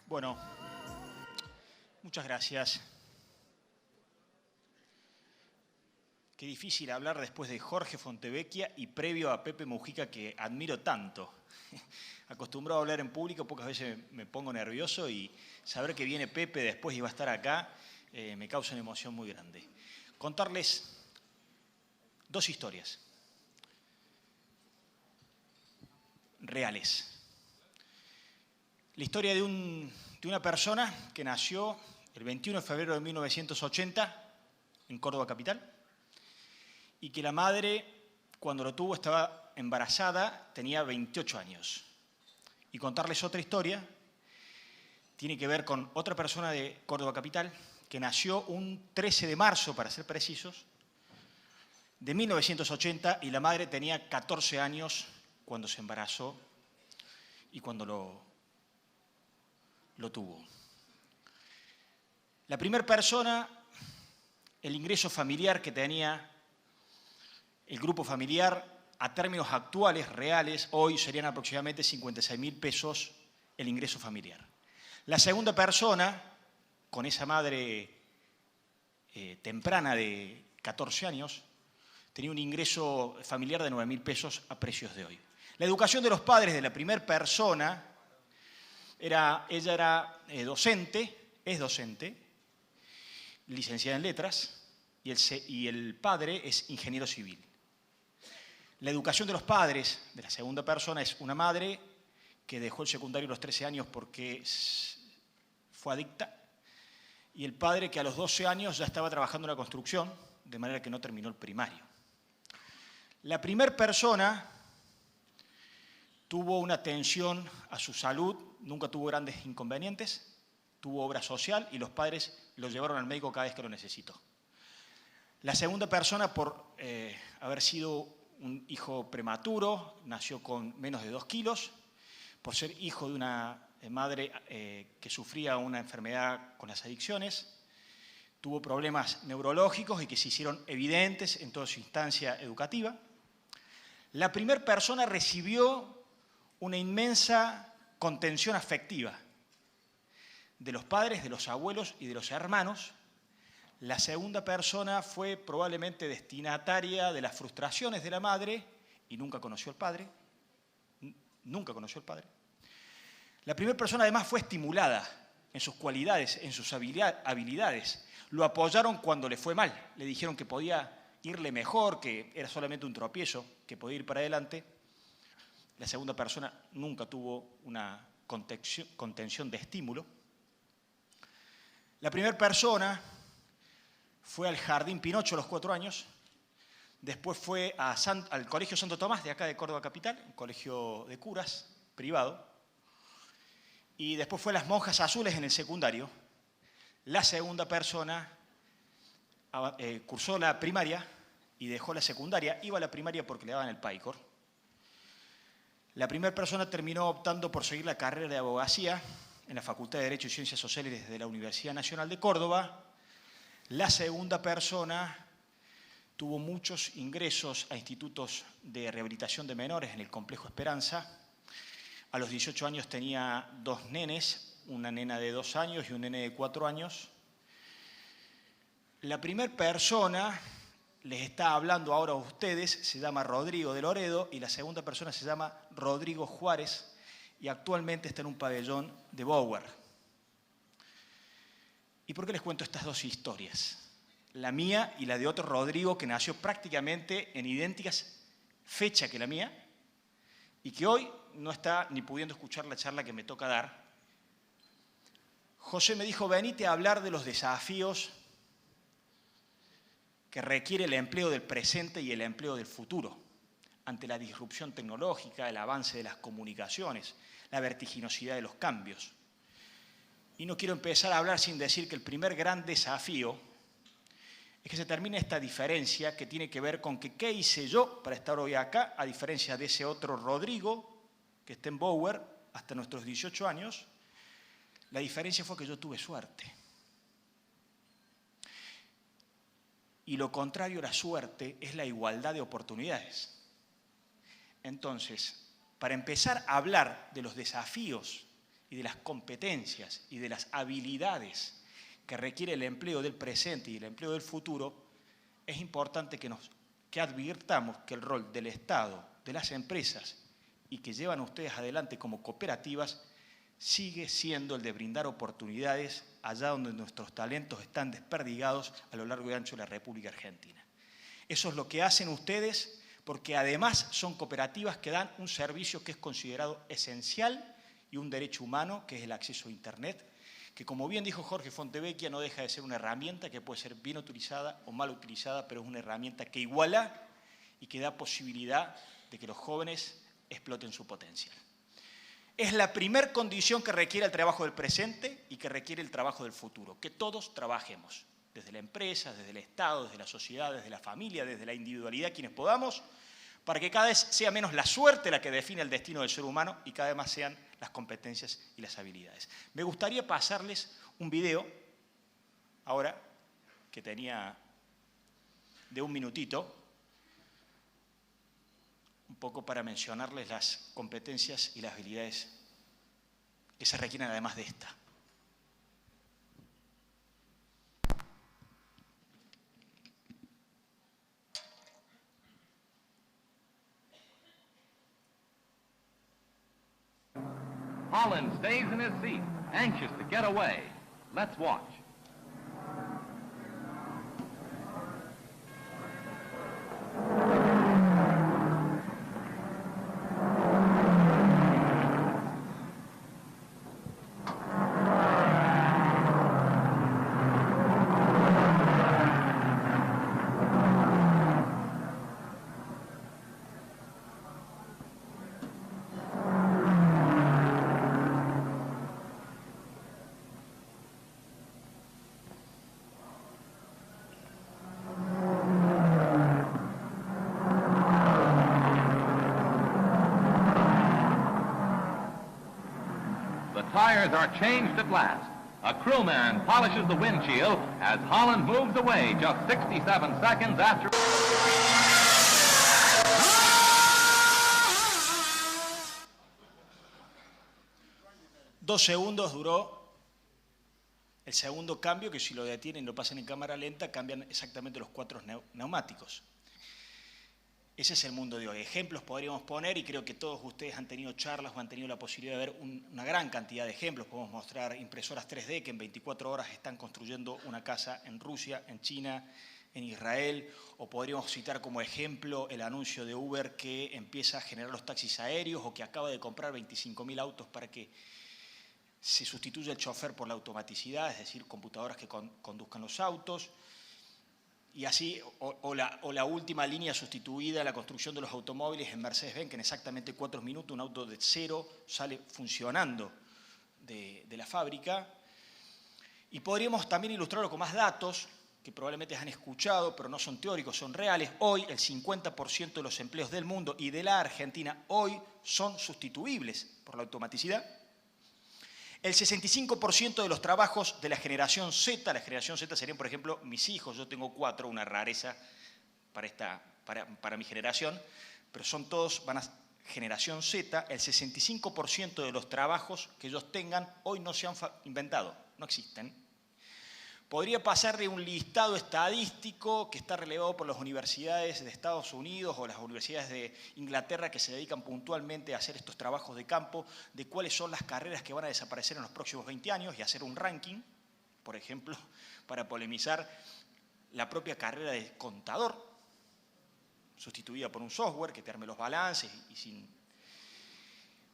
Bueno, muchas gracias. Qué difícil hablar después de Jorge Fontevecchia y previo a Pepe Mujica, que admiro tanto. Acostumbrado a hablar en público, pocas veces me pongo nervioso y saber que viene Pepe después y va a estar acá me causa una emoción muy grande. Contarles dos historias reales. La historia de una persona que nació el 21 de febrero de 1980 en Córdoba capital y que la madre, cuando lo tuvo, estaba embarazada, tenía 28 años. Y contarles otra historia tiene que ver con otra persona de Córdoba capital que nació un 13 de marzo, para ser precisos, de 1980 y la madre tenía 14 años cuando se embarazó y cuando lo tuvo. La primera persona, el ingreso familiar que tenía el grupo familiar, a términos actuales, reales, hoy serían aproximadamente 56.000 pesos el ingreso familiar. La segunda persona, con esa madre temprana de 14 años, tenía un ingreso familiar de 9.000 pesos a precios de hoy. La educación de los padres de la primera persona, ella era docente, es docente, licenciada en letras, y el padre es ingeniero civil. La educación de los padres de la segunda persona es una madre que dejó el secundario a los 13 años porque fue adicta, y el padre que a los 12 años ya estaba trabajando en la construcción, de manera que no terminó el primario. La primera persona tuvo una atención a su salud, nunca tuvo grandes inconvenientes, tuvo obra social y los padres lo llevaron al médico cada vez que lo necesitó. La segunda persona, por haber sido un hijo prematuro, nació con menos de 2 kilos, por ser hijo de una madre que sufría una enfermedad con las adicciones, tuvo problemas neurológicos y que se hicieron evidentes en toda su instancia educativa. La primera persona recibió una inmensa contención afectiva de los padres, de los abuelos y de los hermanos. La segunda persona fue probablemente destinataria de las frustraciones de la madre y nunca conoció al padre. Nunca conoció al padre. La primera persona además fue estimulada en sus cualidades, en sus habilidades. Lo apoyaron cuando le fue mal. Le dijeron que podía irle mejor, que era solamente un tropiezo, que podía ir para adelante. La segunda persona nunca tuvo una contención de estímulo. La primera persona fue al Jardín Pinocho a los 4 años, después fue al Colegio Santo Tomás de acá de Córdoba capital, un colegio de curas, privado, y después fue a las Monjas Azules en el secundario. La segunda persona cursó la primaria y dejó la secundaria, iba a la primaria porque le daban el PAICOR. La primera persona terminó optando por seguir la carrera de abogacía en la Facultad de Derecho y Ciencias Sociales de la Universidad Nacional de Córdoba. La segunda persona tuvo muchos ingresos a institutos de rehabilitación de menores en el Complejo Esperanza. A los 18 años tenía 2 nenes, una nena de 2 años y un nene de 4 años. La primera persona, les está hablando ahora a ustedes, se llama Rodrigo de Loredo y la segunda persona se llama Rodrigo Juárez y actualmente está en un pabellón de Bower. ¿Y por qué les cuento estas dos historias? La mía y la de otro Rodrigo que nació prácticamente en idénticas fechas que la mía y que hoy no está ni pudiendo escuchar la charla que me toca dar. José me dijo, venite a hablar de los desafíos que requiere el empleo del presente y el empleo del futuro ante la disrupción tecnológica, el avance de las comunicaciones, la vertiginosidad de los cambios. Y no quiero empezar a hablar sin decir que el primer gran desafío es que se termine esta diferencia que tiene que ver con que qué hice yo para estar hoy acá, a diferencia de ese otro Rodrigo que está en Bower hasta nuestros 18 años. La diferencia fue que yo tuve suerte. Y lo contrario a la suerte es la igualdad de oportunidades. Entonces, para empezar a hablar de los desafíos y de las competencias y de las habilidades que requiere el empleo del presente y el empleo del futuro, es importante que advirtamos que el rol del Estado, de las empresas y que llevan ustedes adelante como cooperativas, sigue siendo el de brindar oportunidades allá donde nuestros talentos están desperdigados a lo largo y ancho de la República Argentina. Eso es lo que hacen ustedes, porque además son cooperativas que dan un servicio que es considerado esencial y un derecho humano, que es el acceso a Internet, que como bien dijo Jorge Fontevecchia, no deja de ser una herramienta que puede ser bien utilizada o mal utilizada, pero es una herramienta que iguala y que da posibilidad de que los jóvenes exploten su potencial. Es la primera condición que requiere el trabajo del presente y que requiere el trabajo del futuro, que todos trabajemos, desde la empresa, desde el Estado, desde la sociedad, desde la familia, desde la individualidad, quienes podamos, para que cada vez sea menos la suerte la que define el destino del ser humano y cada vez más sean las competencias y las habilidades. Me gustaría pasarles un video, ahora, que tenía de un minutito, un poco para mencionarles las competencias y las habilidades que se requieren además de esta. Holland stays in his seat, anxious to get away. Let's watch. Tires are changed at last. A crewman polishes the windshield as Holland moves away just 67 seconds after... 2 segundos duró el segundo cambio, que si lo detienen y lo pasan en cámara lenta, cambian exactamente los 4 neumáticos. Ese es el mundo de hoy. Ejemplos podríamos poner, y creo que todos ustedes han tenido charlas o han tenido la posibilidad de ver una gran cantidad de ejemplos. Podemos mostrar impresoras 3D que en 24 horas están construyendo una casa en Rusia, en China, en Israel, o podríamos citar como ejemplo el anuncio de Uber que empieza a generar los taxis aéreos o que acaba de comprar 25.000 autos para que se sustituya el chofer por la automaticidad, es decir, computadoras que conduzcan los autos. Y así, o la última línea sustituida, la construcción de los automóviles en Mercedes-Benz, que en exactamente 4 minutos un auto de cero sale funcionando de la fábrica. Y podríamos también ilustrarlo con más datos, que probablemente han escuchado, pero no son teóricos, son reales. Hoy el 50% de los empleos del mundo y de la Argentina hoy son sustituibles por la automaticidad. El 65% de los trabajos de la generación Z serían, por ejemplo, mis hijos. Yo tengo 4, una rareza para mi generación, pero son todos, van a generación Z. El 65% de los trabajos que ellos tengan hoy no se han inventado, no existen. Podría pasar de un listado estadístico que está relevado por las universidades de Estados Unidos o las universidades de Inglaterra que se dedican puntualmente a hacer estos trabajos de campo, de cuáles son las carreras que van a desaparecer en los próximos 20 años y hacer un ranking, por ejemplo, para polemizar la propia carrera de contador, sustituida por un software que te arme los balances y sin...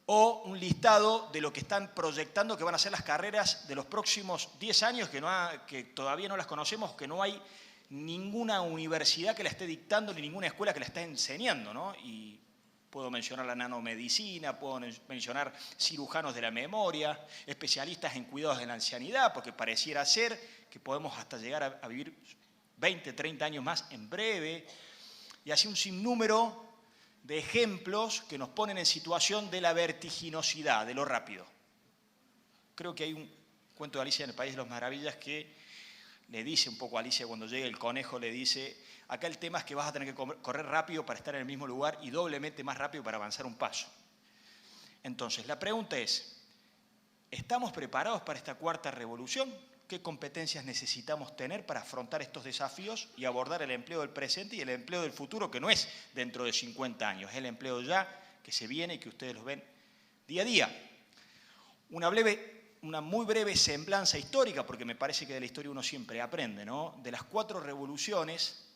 O un listado de lo que están proyectando que van a ser las carreras de los próximos 10 años, que todavía no las conocemos, que no hay ninguna universidad que la esté dictando ni ninguna escuela que la esté enseñando, ¿no? Y puedo mencionar la nanomedicina, puedo mencionar cirujanos de la memoria, especialistas en cuidados de la ancianidad, porque pareciera ser que podemos hasta llegar a vivir 20, 30 años más en breve, y así un sinnúmero de ejemplos que nos ponen en situación de la vertiginosidad, de lo rápido. Creo que hay un cuento de Alicia en el País de las Maravillas que le dice un poco a Alicia cuando llega el conejo, le dice, acá el tema es que vas a tener que correr rápido para estar en el mismo lugar y doblemente más rápido para avanzar un paso. Entonces, la pregunta es ¿estamos preparados para esta cuarta revolución? ¿Qué competencias necesitamos tener para afrontar estos desafíos y abordar el empleo del presente y el empleo del futuro, que no es dentro de 50 años, es el empleo ya que se viene y que ustedes los ven día a día? Una muy breve semblanza histórica, porque me parece que de la historia uno siempre aprende, ¿no? De las 4 revoluciones,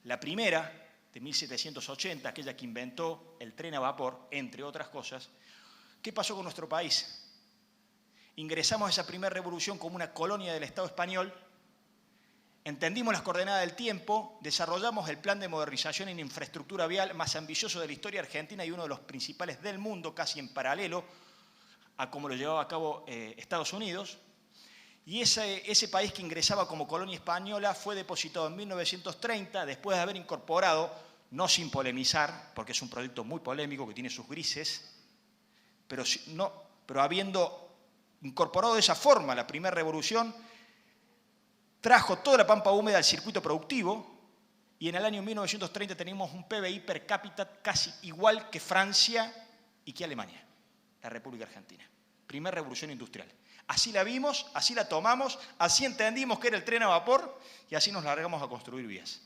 la primera, de 1780, aquella que inventó el tren a vapor, entre otras cosas, ¿qué pasó con nuestro país? Ingresamos a esa primera revolución como una colonia del Estado español, entendimos las coordenadas del tiempo, desarrollamos el plan de modernización en infraestructura vial más ambicioso de la historia argentina y uno de los principales del mundo, casi en paralelo a como lo llevaba a cabo Estados Unidos. Y ese país que ingresaba como colonia española fue depositado en 1930, después de haber incorporado, no sin polemizar, porque es un proyecto muy polémico que tiene sus grises, pero habiendo incorporado de esa forma la primera revolución, trajo toda la pampa húmeda al circuito productivo y en el año 1930 teníamos un PBI per cápita casi igual que Francia y que Alemania, la República Argentina. Primera revolución industrial. Así la vimos, así la tomamos, así entendimos que era el tren a vapor y así nos largamos a construir vías.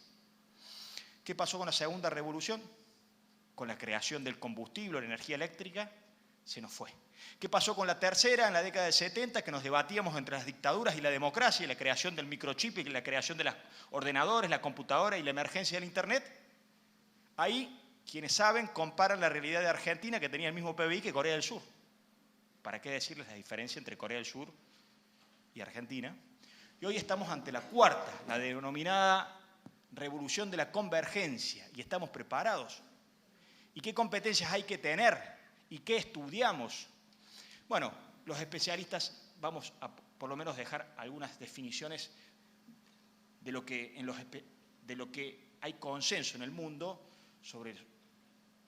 ¿Qué pasó con la segunda revolución? Con la creación del combustible, la energía eléctrica, se nos fue. ¿Qué pasó con la tercera en la década del 70, que nos debatíamos entre las dictaduras y la democracia y la creación del microchip y la creación de los ordenadores, la computadora y la emergencia del Internet? Ahí, quienes saben, comparan la realidad de Argentina, que tenía el mismo PBI que Corea del Sur. ¿Para qué decirles la diferencia entre Corea del Sur y Argentina? Y hoy estamos ante la cuarta, la denominada revolución de la convergencia, y estamos preparados. ¿Y qué competencias hay que tener? ¿Y qué estudiamos? Bueno, los especialistas vamos a por lo menos dejar algunas definiciones de lo que hay consenso en el mundo sobre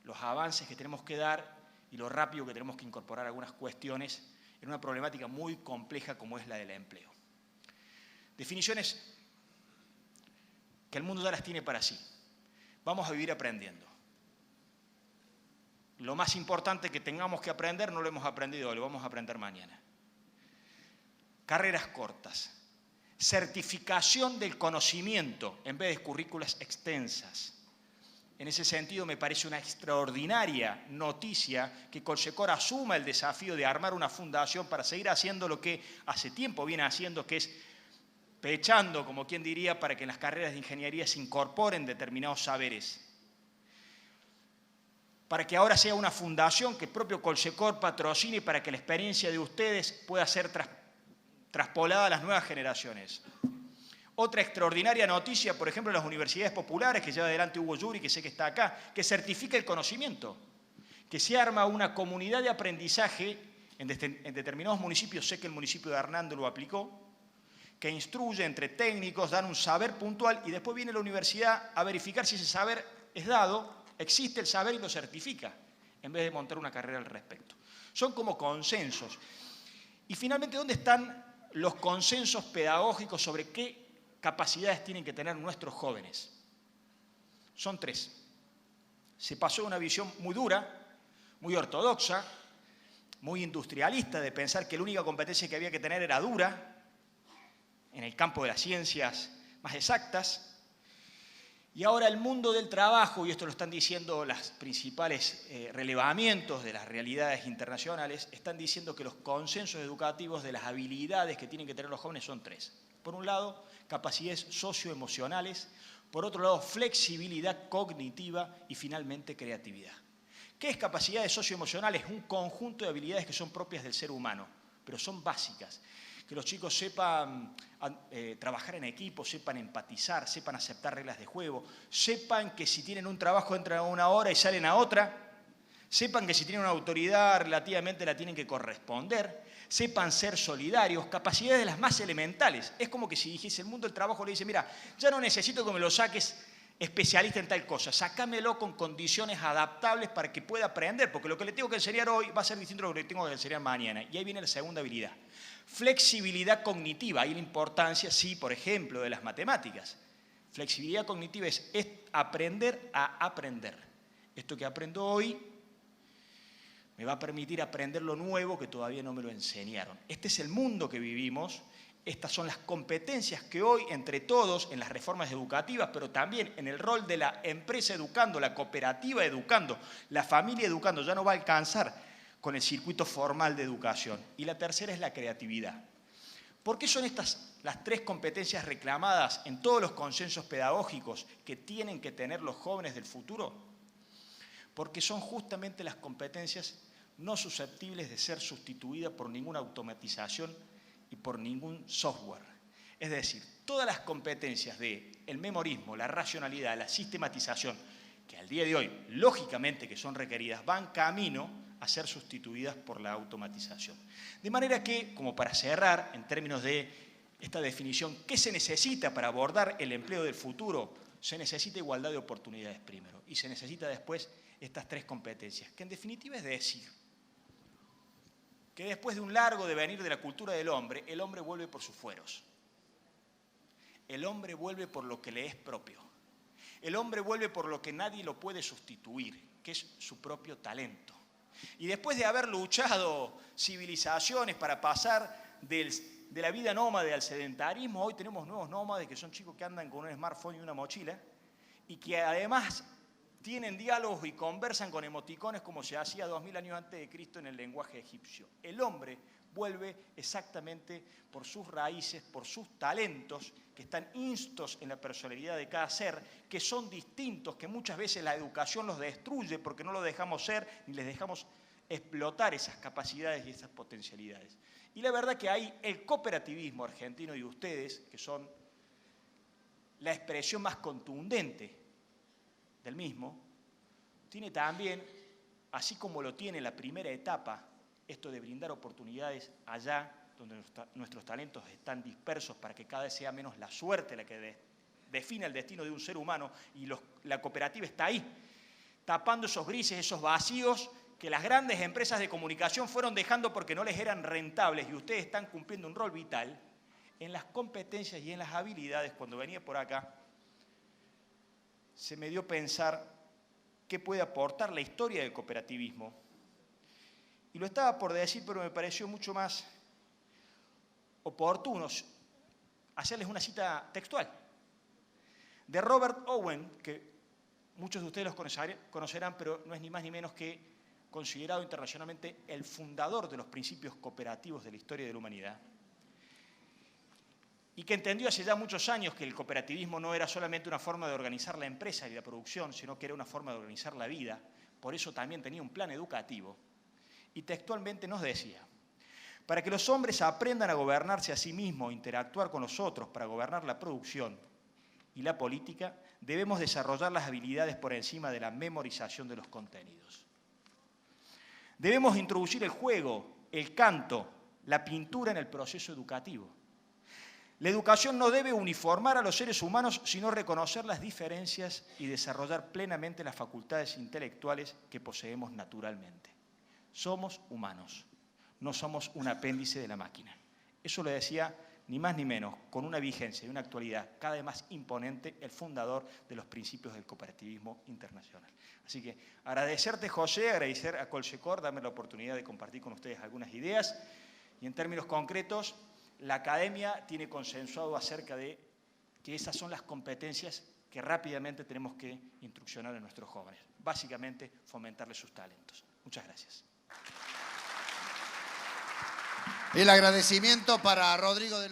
los avances que tenemos que dar y lo rápido que tenemos que incorporar algunas cuestiones en una problemática muy compleja como es la del empleo. Definiciones que el mundo ya las tiene para sí. Vamos a vivir aprendiendo. Lo más importante que tengamos que aprender no lo hemos aprendido hoy, lo vamos a aprender mañana. Carreras cortas. Certificación del conocimiento en vez de currículas extensas. En ese sentido me parece una extraordinaria noticia que Colsecor asuma el desafío de armar una fundación para seguir haciendo lo que hace tiempo viene haciendo, que es pechando, como quien diría, para que en las carreras de ingeniería se incorporen determinados saberes. Para que ahora sea una fundación que el propio Colsecor patrocine para que la experiencia de ustedes pueda ser traspolada a las nuevas generaciones. Otra extraordinaria noticia, por ejemplo, en las universidades populares, que lleva adelante Hugo Yuri, que sé que está acá, que certifica el conocimiento, que se arma una comunidad de aprendizaje en determinados municipios, sé que el municipio de Hernando lo aplicó, que instruye entre técnicos, dan un saber puntual y después viene la universidad a verificar si ese saber es dado, existe el saber y lo certifica, en vez de montar una carrera al respecto. Son como consensos. Y finalmente, ¿dónde están los consensos pedagógicos sobre qué capacidades tienen que tener nuestros jóvenes? Son 3. Se pasó de una visión muy dura, muy ortodoxa, muy industrialista, de pensar que la única competencia que había que tener era dura, en el campo de las ciencias más exactas. Y ahora el mundo del trabajo, y esto lo están diciendo los principales relevamientos de las realidades internacionales, están diciendo que los consensos educativos de las habilidades que tienen que tener los jóvenes son 3. Por un lado, capacidades socioemocionales, por otro lado, flexibilidad cognitiva y finalmente creatividad. ¿Qué es capacidades socioemocionales? Un conjunto de habilidades que son propias del ser humano, pero son básicas. Que los chicos sepan trabajar en equipo, sepan empatizar, sepan aceptar reglas de juego, sepan que si tienen un trabajo entran a una hora y salen a otra, sepan que si tienen una autoridad relativamente la tienen que corresponder, sepan ser solidarios, capacidades de las más elementales. Es como que si dijese el mundo del trabajo le dice, mira, ya no necesito que me lo saques especialista en tal cosa, sácamelo con condiciones adaptables para que pueda aprender, porque lo que le tengo que enseñar hoy va a ser distinto a lo que le tengo que enseñar mañana. Y ahí viene la segunda habilidad. Flexibilidad cognitiva, ahí la importancia, sí, por ejemplo, de las matemáticas. Flexibilidad cognitiva es aprender a aprender. Esto que aprendo hoy Me va a permitir aprender lo nuevo que todavía no me lo enseñaron. Este es el mundo que vivimos. Estas son las competencias que hoy, entre todos, en las reformas educativas, pero también en el rol de la empresa educando, la cooperativa educando, la familia educando, ya no va a alcanzar con el circuito formal de educación. Y la tercera es la creatividad. ¿Por qué son estas las tres competencias reclamadas en todos los consensos pedagógicos que tienen que tener los jóvenes del futuro? Porque son justamente las competencias no susceptibles de ser sustituidas por ninguna automatización y por ningún software. Es decir, todas las competencias del memorismo, la racionalidad, la sistematización, que al día de hoy, lógicamente que son requeridas, van camino a ser sustituidas por la automatización. De manera que, como para cerrar, en términos de esta definición, ¿qué se necesita para abordar el empleo del futuro? Se necesita igualdad de oportunidades primero y se necesita después estas tres competencias, que en definitiva es decir que después de un largo devenir de la cultura del hombre, el hombre vuelve por sus fueros. El hombre vuelve por lo que le es propio. El hombre vuelve por lo que nadie lo puede sustituir, que es su propio talento. Y después de haber luchado civilizaciones para pasar de la vida nómade al sedentarismo, hoy tenemos nuevos nómades que son chicos que andan con un smartphone y una mochila y que además tienen diálogos y conversan con emoticones como se hacía 2000 años antes de Cristo en el lenguaje egipcio. El hombre vuelve exactamente por sus raíces, por sus talentos, que están instos en la personalidad de cada ser, que son distintos, que muchas veces la educación los destruye porque no los dejamos ser ni les dejamos explotar esas capacidades y esas potencialidades. Y la verdad que ahí el cooperativismo argentino y ustedes, que son la expresión más contundente del mismo, tiene también, así como lo tiene la primera etapa, esto de brindar oportunidades allá donde nuestros talentos están dispersos para que cada vez sea menos la suerte la que define el destino de un ser humano y la cooperativa está ahí, tapando esos grises, esos vacíos que las grandes empresas de comunicación fueron dejando porque no les eran rentables y ustedes están cumpliendo un rol vital en las competencias y en las habilidades. Cuando venía por acá, se me dio pensar qué puede aportar la historia del cooperativismo. Y lo estaba por decir, pero me pareció mucho más oportuno hacerles una cita textual de Robert Owen, que muchos de ustedes los conocerán, pero no es ni más ni menos que considerado internacionalmente el fundador de los principios cooperativos de la historia de la humanidad, y que entendió hace ya muchos años que el cooperativismo no era solamente una forma de organizar la empresa y la producción, sino que era una forma de organizar la vida. Por eso también tenía un plan educativo. Y textualmente nos decía: para que los hombres aprendan a gobernarse a sí mismos, interactuar con los otros para gobernar la producción y la política, debemos desarrollar las habilidades por encima de la memorización de los contenidos. Debemos introducir el juego, el canto, la pintura en el proceso educativo. La educación no debe uniformar a los seres humanos, sino reconocer las diferencias y desarrollar plenamente las facultades intelectuales que poseemos naturalmente. Somos humanos, no somos un apéndice de la máquina. Eso lo decía ni más ni menos, con una vigencia y una actualidad cada vez más imponente, el fundador de los principios del cooperativismo internacional. Así que agradecerte, José, agradecer a Colchecor, darme la oportunidad de compartir con ustedes algunas ideas, y en términos concretos, la academia tiene consensuado acerca de que esas son las competencias que rápidamente tenemos que instruccionar a nuestros jóvenes. Básicamente, fomentarles sus talentos. Muchas gracias. El agradecimiento para Rodrigo de